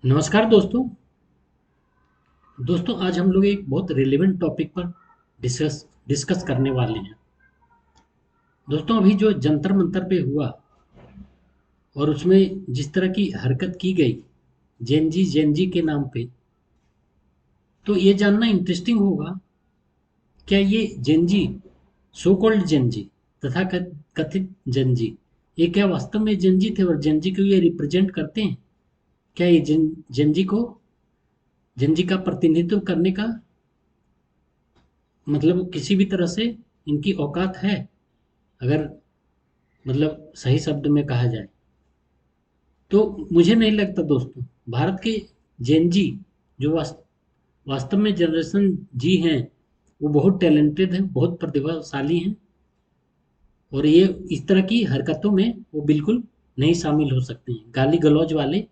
नमस्कार दोस्तों। आज हम लोग एक बहुत रिलेवेंट टॉपिक पर डिस्कस डिस्कस करने वाले हैं। दोस्तों, अभी जो जंतर मंतर पे हुआ और उसमें जिस तरह की हरकत की गई जेनजी के नाम पे, तो ये जानना इंटरेस्टिंग होगा, क्या ये जेनजी, सो कॉल्ड जेनजी तथा कथित जेनजी, ये क्या वास्तव में जेनजी थे और जेनजी को ये रिप्रेजेंट करते हैं? क्या ये जेनजी का प्रतिनिधित्व करने का मतलब किसी भी तरह से इनकी औकात है, अगर मतलब सही शब्द में कहा जाए तो? मुझे नहीं लगता दोस्तों। भारत के जेनजी जो वास्तव में जनरेशन जी हैं, वो बहुत टैलेंटेड हैं, बहुत प्रतिभाशाली हैं, और ये इस तरह की हरकतों में वो बिल्कुल नहीं शामिल हो सकते हैं। गाली गलौज वाले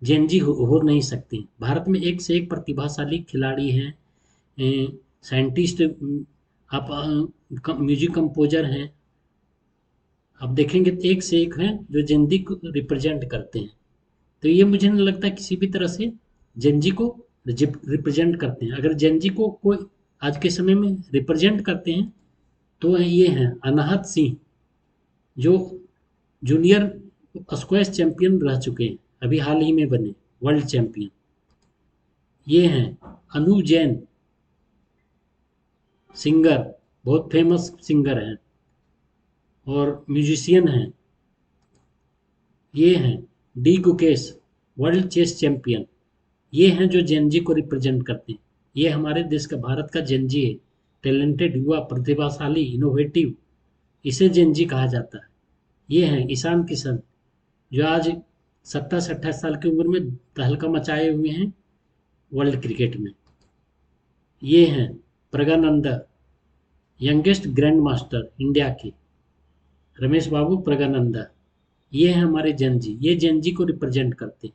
जेनजी हो नहीं सकते हैं। भारत में एक से एक प्रतिभाशाली खिलाड़ी हैं, साइंटिस्ट, आप म्यूजिक कंपोजर हैं, आप देखेंगे तो एक से एक हैं जो जेनजी को रिप्रेजेंट करते हैं। तो ये मुझे नहीं लगता किसी भी तरह से जेनजी को रिप्रेजेंट करते हैं। अगर जेनजी को कोई आज के समय में रिप्रेजेंट करते हैं तो ये हैं अनाहत सिंह, जो जूनियर स्क्वैश चैंपियन रह चुके हैं, अभी हाल ही में बने वर्ल्ड चैंपियन। ये हैं अनु जैन, सिंगर, बहुत फेमस सिंगर हैं और म्यूजिशियन हैं। ये हैं D Gukesh, world chess champion. ये हैं जो जेनजी को रिप्रेजेंट करते हैं। ये हमारे देश का, भारत का जेनजी है। टैलेंटेड, युवा, प्रतिभाशाली, इनोवेटिव, इसे जेनजी कहा जाता है। ये हैं ईशान किशन, जो आज 27-28 साल की उम्र में तहलका मचाए हुए हैं वर्ल्ड क्रिकेट में। ये हैं Praggnanandhaa, youngest grand master India के, रमेश बाबू प्रज्ञानंदा। ये हैं हमारे जेनजी। ये जेनजी को रिप्रेजेंट करते हैं।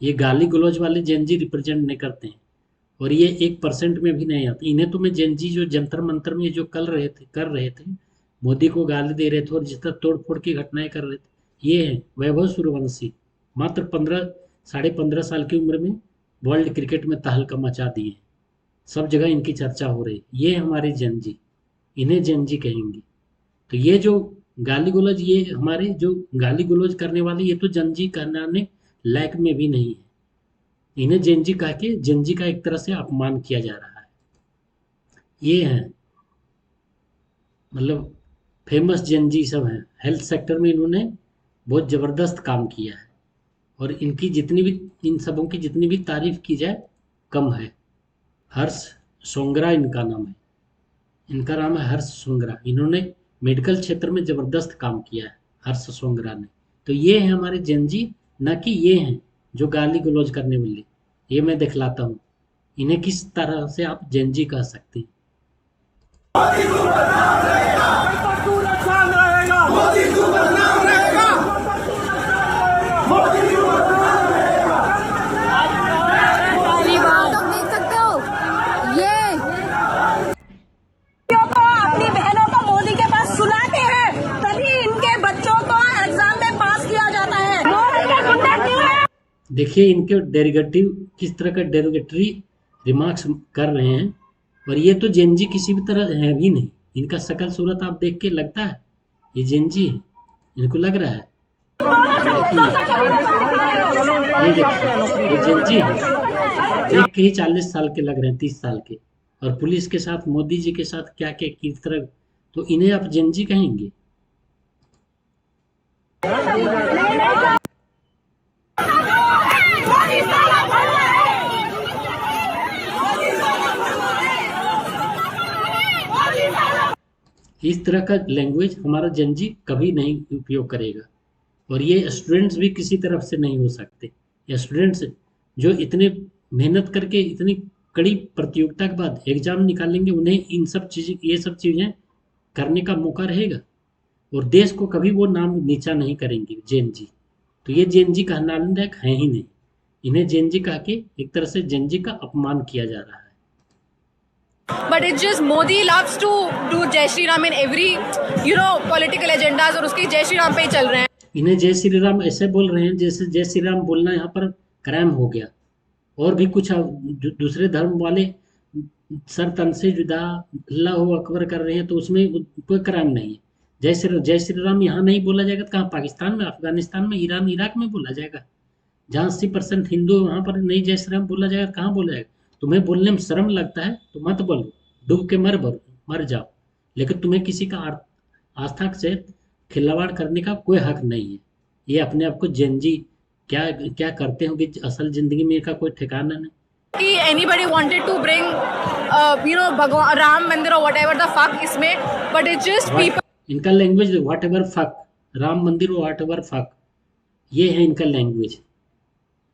ये गाली गलौज वाले जेनजी रिप्रेजेंट नहीं करते हैं, और ये 1% में भी नहीं आते। इन्हें तो मैं जेनजी जो जंतर मंतर में जो कर रहे थे, मोदी को गाली दे रहे थे और जिस तरह तोड़ फोड़ की घटनाएं कर रहे थे, ये हैं वैभव सूर्यवंशी, मात्र 15 साढ़े 15 साल की उम्र में वर्ल्ड क्रिकेट में तहलका मचा दिए। सब जगह इनकी चर्चा हो रही। ये हमारे जेनजी, इन्हें जेनजी कहेंगे। तो ये जो गाली गलौज, ये हमारे जो गाली गलौज करने वाले, ये तो जेनजी कहलाने लायक में भी नहीं है। इन्हें जेनजी कह के जेनजी का एक तरह से अपमान किया जा रहा है। ये हैं मतलब फेमस जेनजी सब हैं। हेल्थ सेक्टर में इन्होंने बहुत ज़बरदस्त काम किया है, और इनकी जितनी भी, इन सबों की जितनी भी तारीफ की जाए कम है। हर्ष सोंगरा इनका नाम है। इनका नाम है हर्ष सोंगरा। इन्होंने मेडिकल क्षेत्र में ज़बरदस्त काम किया है, हर्ष सोंगरा ने। तो ये हैं हमारे जेनजी, न कि ये हैं जो गाली गलौज करने वाले। ये मैं दिखलाता हूँ इन्हें किस तरह से आप जेनजी कह सकते हैं। अपनी बहनों को मोदी के पास सुनाते हैं, तभी इनके बच्चों को एग्जाम में पास किया जाता है। मोदी के गुंडा क्यों है? देखिए इनके डेरिगेटिव, किस तरह का डेरिगेटरी रिमार्क्स कर रहे हैं। और ये तो जेनजी किसी भी तरह है भी नहीं। इनका शकल सूरत आप देख के लगता है ये जेनजी है? इनको लग रहा है? ये देखिए, ये जेनजी है। देख के ही 40 साल के लग रहे हैं, 30 साल के। और पुलिस के साथ, मोदी जी के साथ क्या क्या किस तरह, तो इन्हें आप जेनजी कहेंगे? इस तरह का लैंग्वेज हमारा जेनजी कभी नहीं उपयोग करेगा। और ये स्टूडेंट्स भी किसी तरफ से नहीं हो सकते। ये स्टूडेंट्स जो इतने मेहनत करके इतनी कड़ी प्रतियोगिता के बाद एग्जाम निकालेंगे, उन्हें इन सब चीज़ें, ये सब चीज़ें करने का मौका रहेगा, और देश को कभी वो नाम नीचा नहीं करेंगे जेनजी। तो ये जेनजी कहलाने लायक है ही नहीं। इन्हें जेनजी कह के एक तरह से जेनजी का अपमान किया जा रहा है। But it's just Modi loves to do Jai Shri Ram in every, political agendas, और उसके जय श्री राम पे ही चल रहे हैं। इन्हें जय श्री राम ऐसे बोल रहे हैं जैसे जय श्री राम बोलना यहाँ पर क्राइम हो गया। और भी कुछ दूसरे धर्म वाले सर तन से जुदा अल्लाह अकबर कर रहे हैं, तो उसमें कोई क्राइम नहीं है। जय श्री राम यहाँ नहीं बोला जाएगा तो कहाँ, पाकिस्तान में, अफगानिस्तान में, ईरान इराक में बोला जाएगा? जहाँ 80% हिंदू है वहाँ पर नहीं जय श्री राम बोला जाएगा, कहाँ बोला जाएगा? तुम्हें बोलने में शर्म लगता है तो मत बोलो, डूब के मर जाओ, लेकिन तुम्हें किसी का आस्था से खिलवाड़ करने का कोई हक नहीं है। ये अपने आप को जेनजी क्या क्या करते होंगे असल जिंदगी में, का कोई ठिकाना नहीं। Anybody wanted to bring, भगवान राम मंदिर or whatever the fuck इसमें, but it's just people. इनका language what ever fuck, Ram मंदिर व्हाट एवर फक, ये है इनका लैंग्वेज।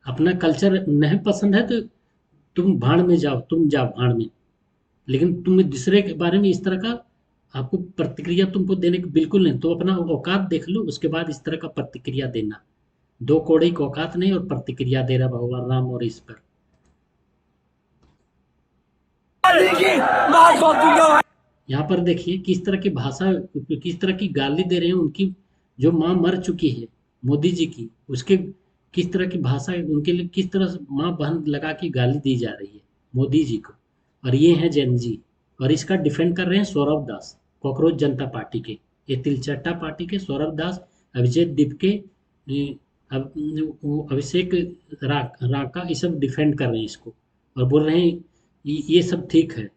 अपना कल्चर नहीं पसंद है तो तुम भाड़ में जाओ, तुम जाओ भाड़ में, लेकिन तुम्हें दूसरे के बारे में इस तरह का आपको प्रतिक्रिया तुमको देने की बिल्कुल नहीं। तो अपना औकात देख लो, उसके बाद इस तरह का प्रतिक्रिया देना। दो कौड़ी की औकात नहीं और प्रतिक्रिया दे रहा भगवान राम और इस पर। यहाँ पर देखिए किस तरह की भाषा, किस तरह की गाली दे रहे हैं। उनकी जो माँ मर चुकी है मोदी जी की, उसके किस तरह की भाषा, उनके लिए किस तरह से माँ बहन लगा के गाली दी जा रही है मोदी जी को। और ये है जेनजी, और इसका डिफेंड कर रहे हैं सौरभ दास, कॉकरोच जनता पार्टी के, ये तिलचट्टा पार्टी के सौरभ दास, अभिजीत दिपके, अभिषेक राका, ये सब डिफेंड कर रहे हैं इसको और बोल रहे हैं ये सब ठीक है।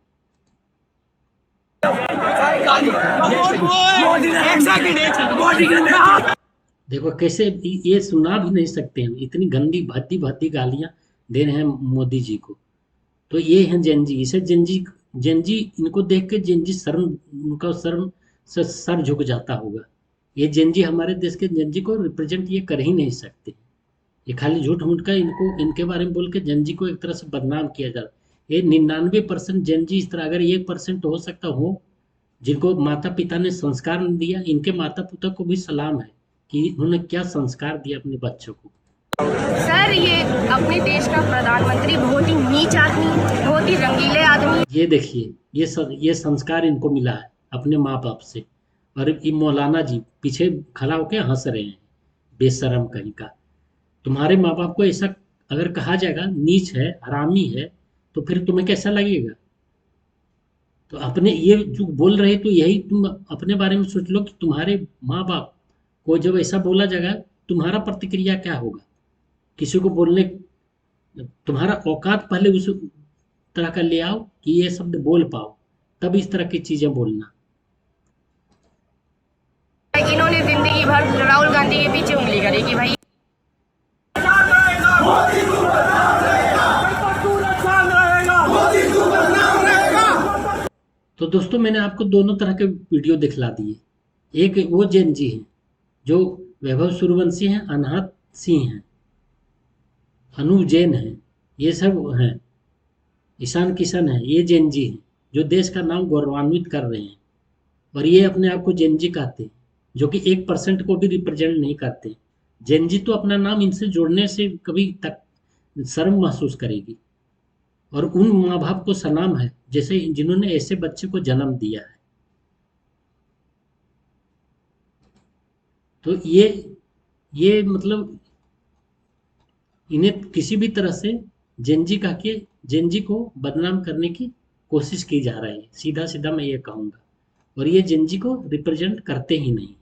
देखो कैसे ये सुना भी नहीं सकते हैं, इतनी गंदी भद्दी भद्दी गालियां दे रहे हैं मोदी जी को। तो ये है जेनजी, इसे जेनजी इनको देख के जेनजी शर्म, उनका शर्म से सर झुक जाता होगा। ये जेनजी हमारे देश के जेनजी को रिप्रेजेंट ये कर ही नहीं सकते। ये खाली झूठ मूठ का इनके बारे में बोल के जेनजी को एक तरह से बदनाम किया जा रहा है। ये 99% जेनजी इस तरह, अगर 1% हो सकता हो जिनको माता पिता ने संस्कार दिया, इनके माता पिता को भी सलाम है कि उन्होंने क्या संस्कार दिया अपने बच्चों को। सर ये अपने देश का प्रधानमंत्री बहुत ही नीच आदमी, बहुत ही रंगीले आदमी। ये देखिए ये संस्कार इनको मिला है अपने माँ बाप से। और ये मौलाना जी पीछे खड़ा होकर हंस रहे हैं, बेशरम कहीं का। तुम्हारे माँ बाप को ऐसा अगर कहा जाएगा नीच है, हरामी है, तो फिर तुम्हें कैसा लगेगा? तो अपने ये जो बोल रहे, तो यही तुम अपने बारे में सोच लो कि तुम्हारे माँ बाप को जब ऐसा बोला जाएगा तुम्हारा प्रतिक्रिया क्या होगा। किसी को बोलने, तुम्हारा औकात पहले उस तरह का ले आओ कि ये शब्द बोल पाओ, तब इस तरह की चीजें बोलना। इन्होंने जिंदगी भर राहुल गांधी के पीछे उंगली करेगी भाई। तो दोस्तों मैंने आपको दोनों तरह के वीडियो दिखला दिए। एक वो जेनजी हैं जो वैभव सूर्यवंशी हैं, अनाहत सिंह हैं, अनु जैन हैं, ये सब हैं, ईशान किशन हैं, ये जेनजी हैं जो देश का नाम गौरवान्वित कर रहे हैं। और ये अपने आप को जेनजी कहते हैं, जो कि 1% को भी रिप्रेजेंट नहीं करते। जेनजी तो अपना नाम इनसे जोड़ने से कभी तक शर्म महसूस करेगी। और उन माँ बाप को सलाम है जैसे जिन्होंने ऐसे बच्चे को जन्म दिया है। तो ये मतलब इन्हें किसी भी तरह से जेनजी कह के जेनजी को बदनाम करने की कोशिश की जा रही है, सीधा सीधा मैं ये कहूँगा। और ये जेनजी को रिप्रेजेंट करते ही नहीं।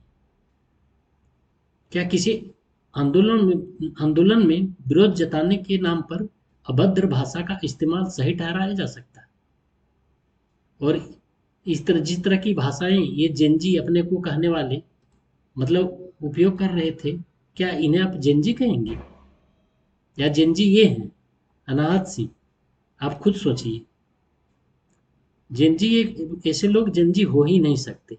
क्या किसी आंदोलन में विरोध जताने के नाम पर अभद्र भाषा का इस्तेमाल सही ठहराया जा सकता है? और जिस तरह की भाषाएं ये जेनजी अपने को कहने वाले मतलब उपयोग कर रहे थे, क्या इन्हें आप जेनजी कहेंगे? या जेनजी ये हैं अनाहत सिंह? आप खुद सोचिए। जेनजी ऐसे लोग जेनजी हो ही नहीं सकते।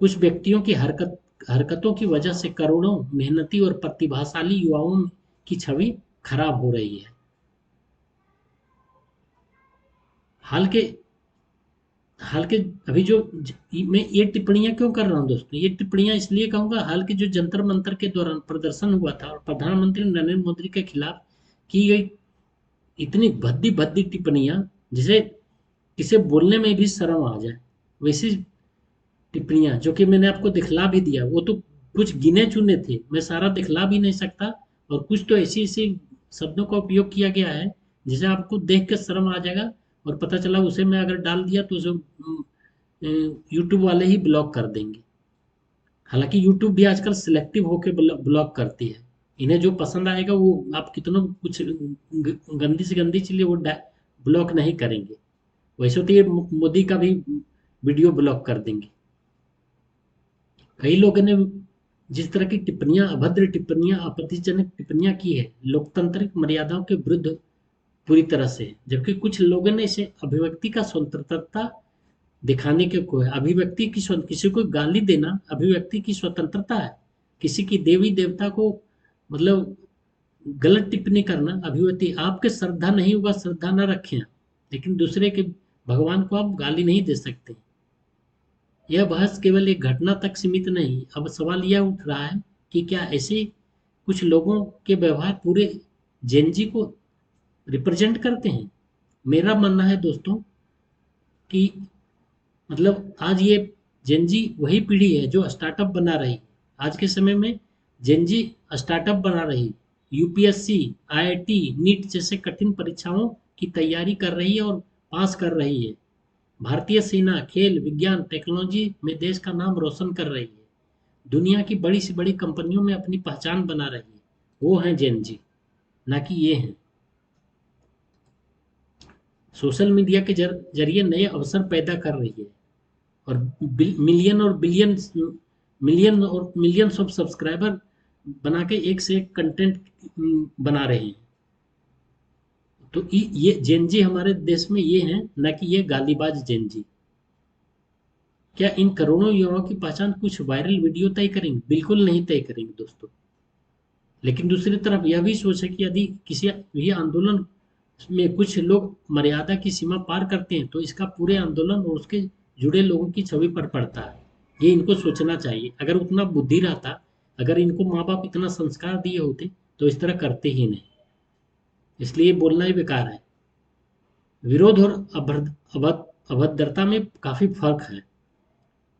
कुछ व्यक्तियों की हरकतों की वजह से करोड़ों मेहनती और प्रतिभाशाली युवाओं की छवि खराब हो रही है। हाल के अभी जो मैं ये टिप्पणियां क्यों कर रहा हूं दोस्तों, ये टिप्पणियां इसलिए कहूंगा, हाल के जो जंतर मंतर के दौरान प्रदर्शन हुआ था और प्रधानमंत्री नरेंद्र मोदी के खिलाफ की गई इतनी भद्दी भद्दी टिप्पणियां जिसे किसे बोलने में भी शर्म आ जाए, वैसी टिप्पणियां जो कि मैंने आपको दिखला भी दिया। वो तो कुछ गिने चुने थे, मैं सारा दिखला भी नहीं सकता। और कुछ तो ऐसी शब्दों का उपयोग किया गया है जिसे आपको देख के शर्म आ जाएगा और पता चला उसे मैं अगर डाल दिया तो उसे यूट्यूब वाले ही ब्लॉक कर देंगे। हालांकि यूट्यूब भी आजकल सिलेक्टिव होकर ब्लॉक करती है। इन्हें जो पसंद आएगा वो आप कितना कुछ गंदी से गंदी चीजें वो ब्लॉक नहीं करेंगे। वैसे तो ये मोदी का भी वीडियो ब्लॉक कर देंगे। कई लोगों ने जिस तरह की टिप्पणियां, अभद्र टिप्पणियां, आपत्तिजनक टिप्पणियां की है, लोकतांत्रिक मर्यादाओं के विरुद्ध पूरी तरह से, जबकि कुछ लोगों ने इसे अभिव्यक्ति का स्वतंत्रता दिखाने के को है। अभिव्यक्ति की किसी को गाली देना अभिव्यक्ति की स्वतंत्रता है। किसी की देवी देवता को मतलब गलत टिप्पणी करना अभिव्यक्ति। आपके श्रद्धा नहीं होगा, श्रद्धा न रखें, लेकिन दूसरे के भगवान को आप गाली नहीं दे सकते। यह बहस केवल एक घटना तक सीमित नहीं। अब सवाल यह उठ रहा है कि क्या ऐसे कुछ लोगों के व्यवहार पूरे जेनजी को रिप्रेजेंट करते हैं। मेरा मानना है दोस्तों कि मतलब आज ये जेनजी वही पीढ़ी है जो स्टार्टअप बना रही। आज के समय में जेनजी स्टार्टअप बना रही, यूपीएससी, आईआईटी, नीट जैसे कठिन परीक्षाओं की तैयारी कर रही है और पास कर रही है। भारतीय सेना, खेल, विज्ञान, टेक्नोलॉजी में देश का नाम रोशन कर रही है। दुनिया की बड़ी से बड़ी कंपनियों में अपनी पहचान बना रही है। वो हैं जेनजी, ना कि ये हैं। सोशल मीडिया के जरिए नए अवसर पैदा कर रही है और मिलियंस ऑफ सब्सक्राइबर बना के एक से एक कंटेंट बना रहे हैं। तो ये जेनजी हमारे देश में ये हैं, ना कि ये गालीबाज जेनजी। क्या इन करोड़ों युवाओं की पहचान कुछ वायरल वीडियो तय करेंगे? बिल्कुल नहीं तय करेंगे दोस्तों। लेकिन दूसरी तरफ यह भी सोचे कि यदि किसी भी आंदोलन में कुछ लोग मर्यादा की सीमा पार करते हैं तो इसका पूरे आंदोलन और उसके जुड़े लोगों की छवि पर पड़ता है। ये इनको सोचना चाहिए। अगर उतना बुद्धि रहता, अगर इनको माँ बाप इतना संस्कार दिए होते तो इस तरह करते ही नहीं। इसलिए बोलना ही बेकार है। विरोध और अभद्रता में काफी फर्क है,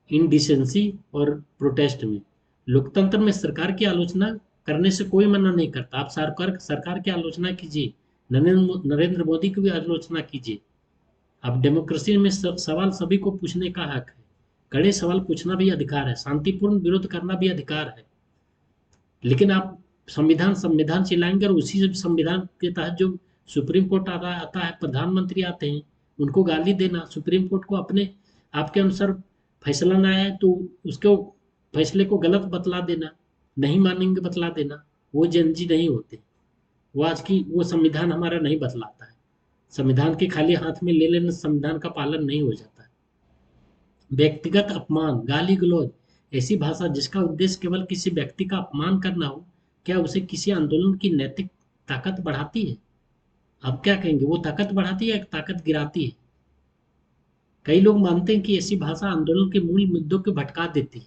इनडिसेंसी और प्रोटेस्ट में। लोकतंत्र में सरकार की आलोचना करने से कोई मना नहीं करता। आप सरकार की आलोचना कीजिए, नरेंद्र मोदी की भी आलोचना कीजिए। अब डेमोक्रेसी में सवाल सभी को पूछने का हक है। कड़े सवाल पूछना भी अधिकार है, शांतिपूर्ण विरोध करना भी अधिकार है। लेकिन आप संविधान चिल्लाएंगे और उसी संविधान के तहत जो सुप्रीम कोर्ट आता है, प्रधानमंत्री आते हैं, उनको गाली देना, सुप्रीम कोर्ट को अपने आपके अनुसार फैसला ना आया तो उसके फैसले को गलत बतला देना, नहीं मानेंगे बतला देना, वो जेनजी नहीं होते। वो संविधान हमारा नहीं बतलाता है। संविधान के खाली हाथ में ले लेना संविधान का पालन नहीं हो जाता है। व्यक्तिगत अपमान, गाली गलौज, ऐसी भाषा जिसका उद्देश्य केवल किसी व्यक्ति का अपमान करना हो, क्या उसे किसी आंदोलन की नैतिक ताकत बढ़ाती है? आप क्या कहेंगे, वो ताकत बढ़ाती है या ताकत गिराती है? कई लोग मानते हैं कि ऐसी भाषा आंदोलन के मूल मुद्दों को भटका देती है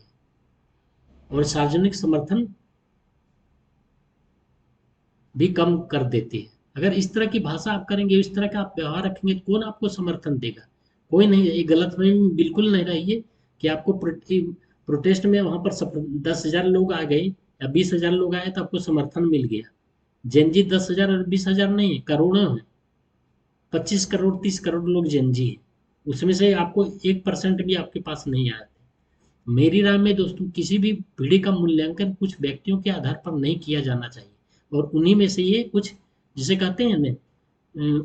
और सार्वजनिक समर्थन भी कम कर देती है। अगर इस तरह की भाषा आप करेंगे, इस तरह का आप व्यवहार रखेंगे तो कौन आपको समर्थन देगा? कोई नहीं। ये गलतफहमी बिल्कुल नहीं रहिए कि आपको प्रोटेस्ट में वहां पर 10,000 लोग आ गए या 20,000 लोग आए तो आपको समर्थन मिल गया। जेनजी 10,000 और 20,000 नहीं है, करोड़ों है। 25 करोड़ 30 करोड़ लोग जेनजी है। उसमें से आपको 1% भी आपके पास नहीं आए। मेरी राय में दोस्तों, किसी भी पीढ़ी का मूल्यांकन कुछ व्यक्तियों के आधार पर नहीं किया जाना चाहिए और उन्हीं में से ये कुछ जिसे कहते हैं ना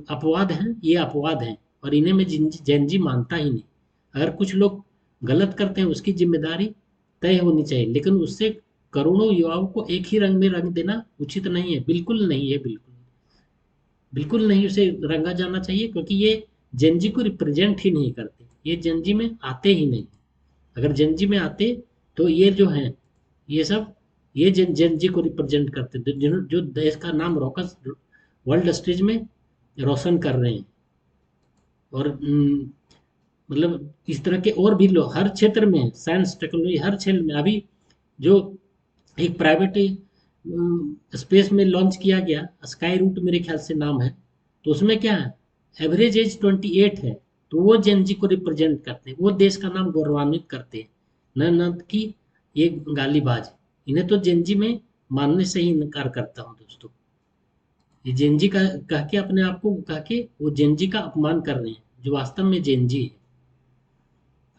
अपवाद हैं, ये अपवाद हैं और इन्हें मैं जेनजी मानता ही नहीं। अगर कुछ लोग गलत करते हैं उसकी जिम्मेदारी तय होनी चाहिए, लेकिन उससे करोड़ों युवाओं को एक ही रंग में रंग देना उचित नहीं है। बिल्कुल नहीं है, बिल्कुल नहीं उसे रंगा जाना चाहिए, क्योंकि ये जेनजी को रिप्रेजेंट ही नहीं करते। ये जेनजी में आते ही नहीं। अगर जेनजी में आते तो ये जो हैं ये सब ये जेनजी को रिप्रेजेंट करते थे, जो देश का नाम वर्ल्ड स्टेज में रोशन कर रहे हैं। और मतलब इस तरह के और भी लोग हर क्षेत्र में, साइंस टेक्नोलॉजी हर क्षेत्र में। अभी जो एक प्राइवेट स्पेस में लॉन्च किया गया, स्काई रूट मेरे ख्याल से नाम है, तो उसमें क्या है, एवरेज एज 28 है। तो वो जेनजी को रिप्रेजेंट करते हैं, वो देश का नाम गौरवान्वित करते हैं, न कि ये गालीबाज। इन्हें तो जेनजी में मानने से ही इनकार करता हूँ दोस्तों। ये जेनजी का कह के अपने आप को कह के वो जेनजी का अपमान कर रहे हैं, जो वास्तव में जेनजी है।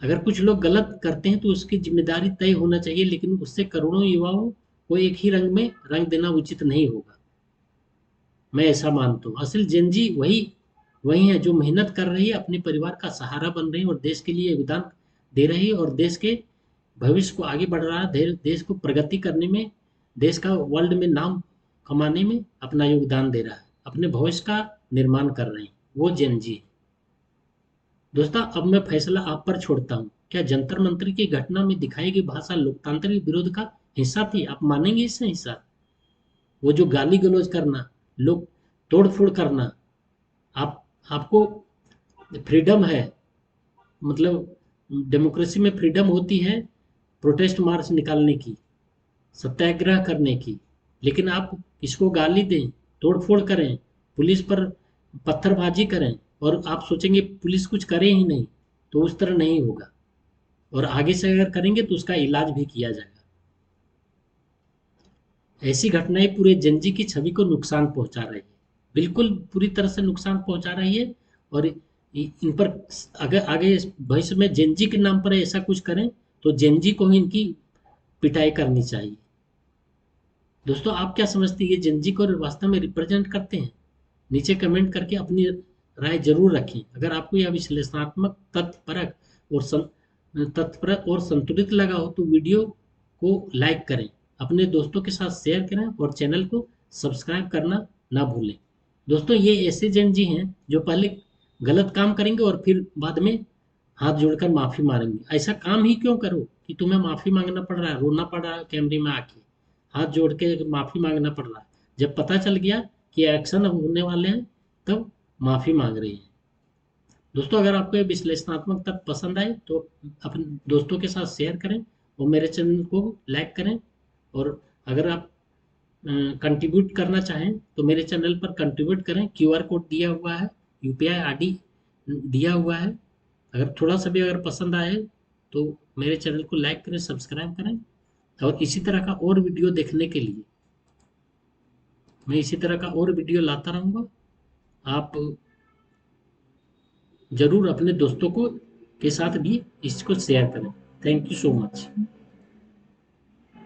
अगर कुछ लोग गलत करते हैं तो उसकी जिम्मेदारी तय होना चाहिए, लेकिन उससे करोड़ों युवाओं को एक ही रंग में रंग देना उचित नहीं होगा। मैं ऐसा मानता हूँ। असल जेनजी वही वही है जो मेहनत कर रही है, अपने परिवार का सहारा बन रही है और देश के लिए योगदान दे रही है, और देश के भविष्य को आगे बढ़ रहा है, देश को प्रगति करने में, देश का वर्ल्ड में नाम कमाने में अपना योगदान दे रहा है, अपने भविष्य का निर्माण कर रहे हैं। वो जेनजी है। दोस्तों, अब मैं फैसला आप पर छोड़ता हूँ। क्या जंतर मंतर की घटना में दिखाई गई भाषा लोकतांत्रिक विरोध का हिस्सा थी? आप मानेंगे इससे हिस्सा? वो जो गाली गलौज करना, लोग तोड़ फोड़ करना, आप आपको फ्रीडम है, मतलब डेमोक्रेसी में फ्रीडम होती है प्रोटेस्ट मार्च निकालने की, सत्याग्रह करने की, लेकिन आप इसको गाली दें, तोड़फोड़ करें, पुलिस पर पत्थरबाजी करें, और आप सोचेंगे पुलिस कुछ करे ही नहीं, तो उस तरह नहीं होगा। और आगे से अगर करेंगे तो उसका इलाज भी किया जाएगा। ऐसी घटनाएं पूरे जनजी की छवि को नुकसान पहुंचा रही है, बिल्कुल पूरी तरह से नुकसान पहुंचा रही है। और इन पर अगर आगे भविष्य में जेनजी के नाम पर ऐसा कुछ करें तो जेनजी को ही इनकी पिटाई करनी चाहिए। दोस्तों, आप क्या समझते हैं, ये जेनजी को वास्तव में रिप्रेजेंट करते हैं? नीचे कमेंट करके अपनी राय जरूर रखें। अगर आपको यह विश्लेषणात्मक, तथ्यपरक और संतुलित लगा हो तो वीडियो को लाइक करें, अपने दोस्तों के साथ शेयर करें और चैनल को सब्सक्राइब करना ना भूलें। दोस्तों, ये ऐसे जेनजी हैं जो पहले गलत काम करेंगे और फिर बाद में हाथ जोड़कर माफी मांगेंगे। ऐसा काम ही क्यों करो कि तुम्हें माफी मांगना पड़ रहा है, रोना पड़ रहा है कैमरे में आके, हाथ जोड़ के माफी मांगना पड़ रहा है। जब पता चल गया कि एक्शन होने वाले हैं तब माफी मांग रही है। दोस्तों, अगर आपको ये विश्लेषणात्मक तथ्य पसंद आए तो अपने दोस्तों के साथ शेयर करें और मेरे चैनल को लाइक करें। और अगर आप कंट्रीब्यूट करना चाहें तो मेरे चैनल पर कंट्रीब्यूट करें, क्यूआर कोड दिया हुआ है, यूपीआई आईडी दिया हुआ है। अगर थोड़ा सा भी अगर पसंद आए तो मेरे चैनल को लाइक करें, सब्सक्राइब करें, और इसी तरह का और वीडियो देखने के लिए मैं इसी तरह का और वीडियो लाता रहूँगा। आप जरूर अपने दोस्तों को के साथ भी इसको शेयर करें। Thank you so much.